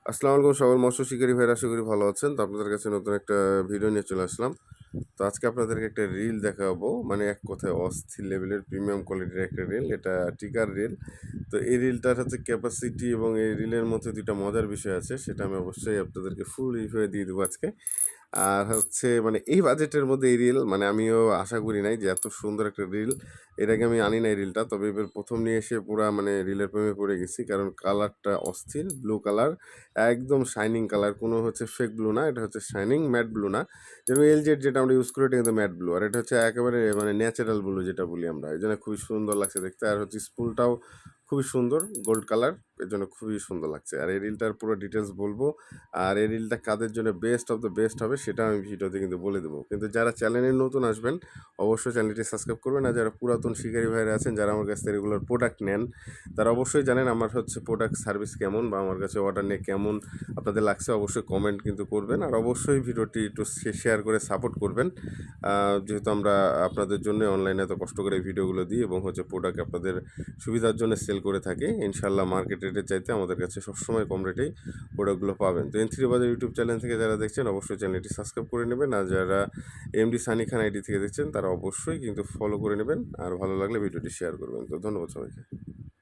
আসসালামু আলাইকুম সকল মৎস্য শিকারী ভাইরা, আশা করি ভালো আছেন। তো আপনাদের কাছে নতুন একটা ভিডিও নিয়ে চলে আসলাম। তো আজকে আপনাদেরকে একটা রিল দেখাবো, মানে এক কথায় অস্থির লেভেলের প্রিমিয়াম কোয়ালিটির একটা রিল। এটা টিকার রিল। তো এই রিলটার হচ্ছে ক্যাপাসিটি এবং এই রিলের মধ্যে দুইটা মজার বিষয় আছে, সেটা আমি অবশ্যই আপনাদেরকে ফুল রিভিউ দিয়ে দেবো আজকে। আর হচ্ছে মানে এই বাজেটের মধ্যে এই রিল মানে আমিও আশা করি নাই যে এত সুন্দর একটা রিল। এর আগে আমি আনি নাই রিলটা, তবে এবার প্রথম নিয়ে এসে পুরা মানে রিলের প্রেমে পড়ে গেছি, কারণ কালারটা অস্থির, ব্লু কালার, একদম শাইনিং কালার, কোনো হচ্ছে ফেক ব্লু না, এটা হচ্ছে শাইনিং ম্যাট ব্লু না। যেমন এলজেড যেটা আমরা ইউজ করি এটা কিন্তু ম্যাট ব্লু, আর এটা হচ্ছে একেবারে মানে ন্যাচারাল ব্লু যেটা বলি আমরা, এই জন্য খুবই সুন্দর লাগছে দেখতে। আর হচ্ছে স্পুলটাও খুবই সুন্দর, গোল্ড কালার, এর জন্য খুবই সুন্দর লাগছে। আর এই রিলটার পুরো ডিটেলস বলবো, আর এই রিলটা কাদের জন্য বেস্ট অফ দ্য বেস্ট হবে সেটা আমি ভিডিওতে কিন্তু বলে দেবো। কিন্তু যারা চ্যানেলে নতুন আসবেন অবশ্যই চ্যানেলটি সাবস্ক্রাইব করবেন। আর যারা পুরাতন শিকারী ভাইরা আছেন, যারা আমার কাছ থেকে রেগুলার প্রোডাক্ট নেন, তারা অবশ্যই জানেন আমার হচ্ছে প্রোডাক্ট সার্ভিস কেমন বা আমার কাছে অর্ডার নিয়ে কেমন আপনাদের লাগছে। অবশ্যই কমেন্ট কিন্তু করবেন, আর অবশ্যই ভিডিওটি একটু শেয়ার করে সাপোর্ট করবেন। যেহেতু আমরা আপনাদের জন্য অনলাইনে এত কষ্ট করে ভিডিওগুলো দিই এবং হচ্ছে প্রোডাক্ট আপনাদের সুবিধার জন্য সেল করে থাকি, ইনশাল্লাহ মার্কেট রেটের চাইতে আমাদের কাছে সবসময় কম রেটেই প্রোডাক্টগুলো পাবেন। তো এন3 বাজার ইউটিউব চ্যানেল থেকে যারা দেখছেন অবশ্যই চ্যানেলটি সাবস্ক্রাইব করে নেবেন, আর যারা এমডি সানি খান আইডি থেকে দেখছেন তারা অবশ্যই কিন্তু ফলো করে নেবেন, আর ভালো লাগলে ভিডিওটি শেয়ার করবেন। তো ধন্যবাদ সবাইকে।